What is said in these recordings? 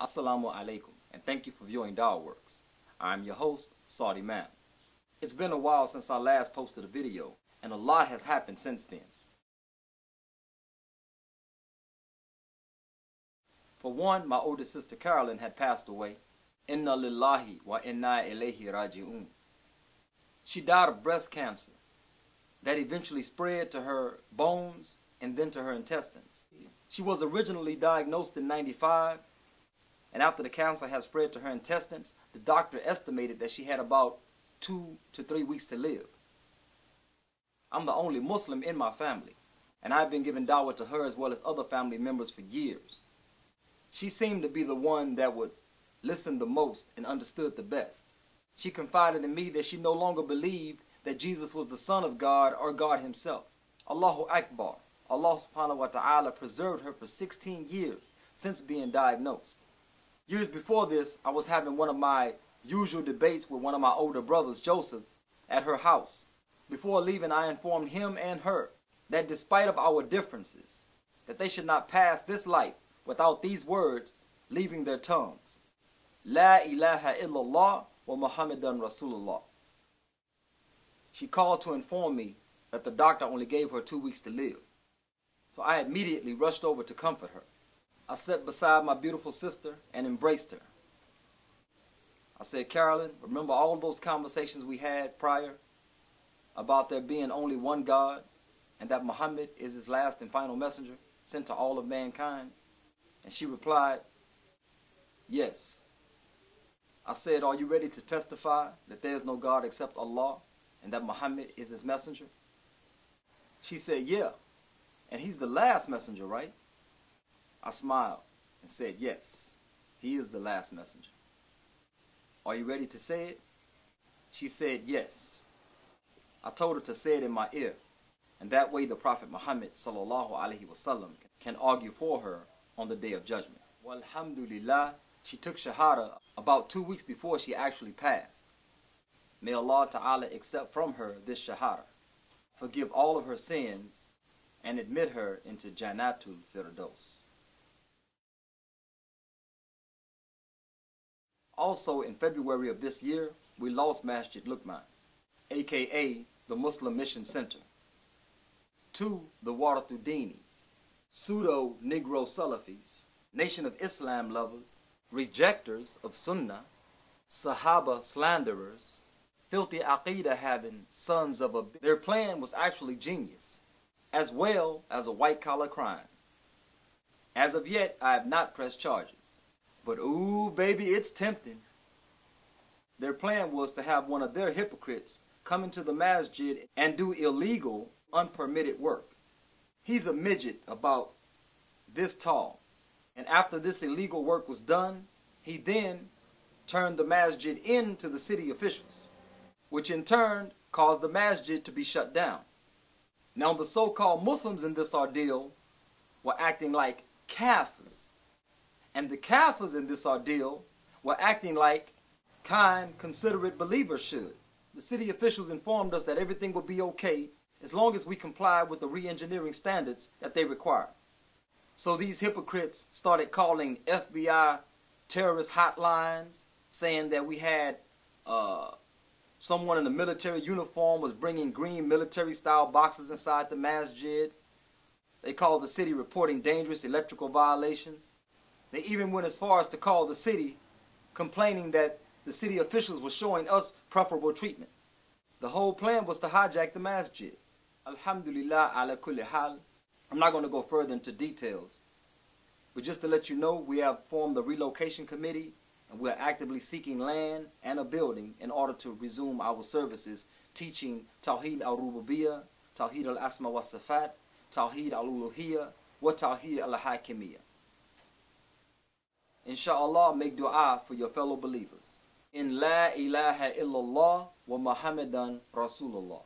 Assalamu alaikum, and thank you for viewing Dawahworks. I'm your host, Saudi Man. It's been a while since I last posted a video, and a lot has happened since then. For one, my older sister Carolyn had passed away. Inna lillahi wa inna ilayhi raji'un. She died of breast cancer that eventually spread to her bones and then to her intestines. She was originally diagnosed in '95, and after the cancer had spread to her intestines, the doctor estimated that she had about 2 to 3 weeks to live. I'm the only Muslim in my family, and I've been giving dawah to her as well as other family members for years. She seemed to be the one that would listen the most and understood the best. She confided in me that she no longer believed that Jesus was the Son of God or God himself. Allahu Akbar. Allah subhanahu wa ta'ala preserved her for 16 years since being diagnosed. Years before this, I was having one of my usual debates with one of my older brothers, Joseph, at her house. Before leaving, I informed him and her that despite of our differences, that they should not pass this life without these words leaving their tongues. La ilaha illallah wa Muhammadan Rasulullah. She called to inform me that the doctor only gave her 2 weeks to live. So I immediately rushed over to comfort her. I sat beside my beautiful sister and embraced her. I said, Carolyn, remember all those conversations we had prior about there being only one God and that Muhammad is his last and final messenger sent to all of mankind? And she replied, yes. I said, are you ready to testify that there is no God except Allah and that Muhammad is his messenger? She said, yeah, and he's the last messenger, right? I smiled and said, yes, he is the last messenger. Are you ready to say it? She said, yes. I told her to say it in my ear, and that way the Prophet Muhammad sallallahu alaihi wasallam can argue for her on the Day of Judgment. Walhamdulillah, she took Shahada about 2 weeks before she actually passed. May Allah Ta'ala accept from her this Shahada, forgive all of her sins, and admit her into Jannatul Firdaus. Also, in February of this year, we lost Masjid Luqman, aka the Muslim Mission Center, to the Warathudinis, pseudo-Negro Salafis, Nation of Islam lovers, rejectors of Sunnah, Sahaba slanderers, filthy Aqidah having sons of a... Their plan was actually genius, as well as a white-collar crime. As of yet, I have not pressed charges. But ooh, baby, it's tempting. Their plan was to have one of their hypocrites come into the masjid and do illegal, unpermitted work. He's a midget about this tall. And after this illegal work was done, he then turned the masjid into the city officials, which in turn caused the masjid to be shut down. Now the so-called Muslims in this ordeal were acting like kafirs. And the kafirs in this ordeal were acting like kind, considerate believers should. The city officials informed us that everything would be okay as long as we comply with the re-engineering standards that they require. So these hypocrites started calling FBI terrorist hotlines, saying that we had someone in a military uniform was bringing green military-style boxes inside the masjid. They called the city reporting dangerous electrical violations. They even went as far as to call the city, complaining that the city officials were showing us preferable treatment. The whole plan was to hijack the masjid. Alhamdulillah ala kulli hal. I'm not going to go further into details, but just to let you know, we have formed a relocation committee, and we are actively seeking land and a building in order to resume our services, teaching Tawheed al-Rububiyyah, Tawheed al-Asma wa Sifat, Tawheed al-Uluhiyyah, wa Tawheed al-Hakimiyyah. Inshallah, make dua for your fellow believers. In La ilaha illallah wa Muhammadan Rasulullah.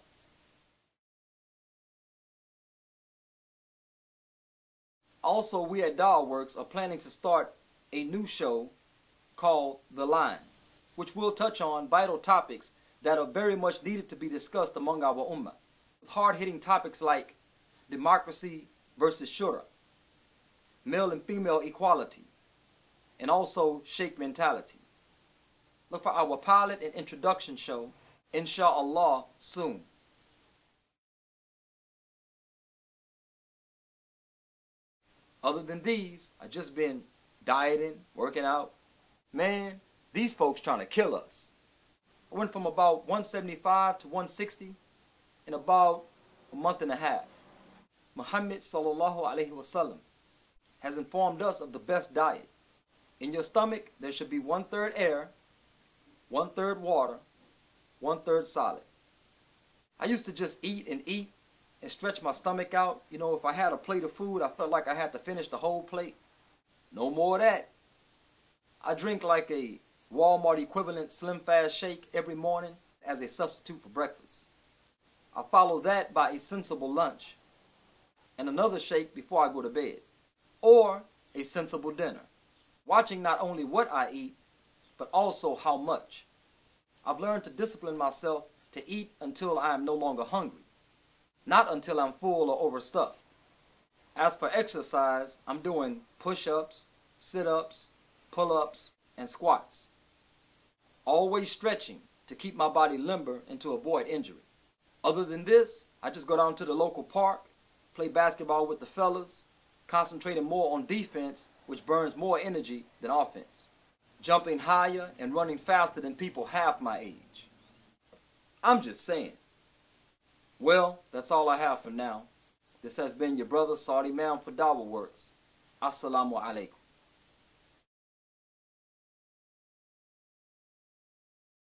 Also, we at Dawahworks are planning to start a new show called The Line, which will touch on vital topics that are very much needed to be discussed among our ummah. Hard-hitting topics like democracy versus shura, male and female equality, and also Sheikh mentality. Look for our pilot and introduction show, inshallah, soon. Other than these, I just been dieting, working out. Man, these folks trying to kill us. I went from about 175 to 160 in about a month and a half. Muhammad sallallahu alaihi wasallam has informed us of the best diet. In your stomach, there should be 1/3 air, 1/3 water, 1/3 solid. I used to just eat and stretch my stomach out. You know, if I had a plate of food, I felt like I had to finish the whole plate. No more of that. I drink like a Walmart equivalent Slim Fast shake every morning as a substitute for breakfast. I follow that by a sensible lunch and another shake before I go to bed, or a sensible dinner, watching not only what I eat, but also how much. I've learned to discipline myself to eat until I am no longer hungry, not until I'm full or overstuffed. As for exercise, I'm doing push-ups, sit-ups, pull-ups, and squats. Always stretching to keep my body limber and to avoid injury. Other than this, I just go down to the local park, play basketball with the fellas, concentrating more on defense, which burns more energy than offense. Jumping higher and running faster than people half my age. I'm just saying. Well, that's all I have for now. This has been your brother Saudi Man for dawahworks. Assalamu alaikum.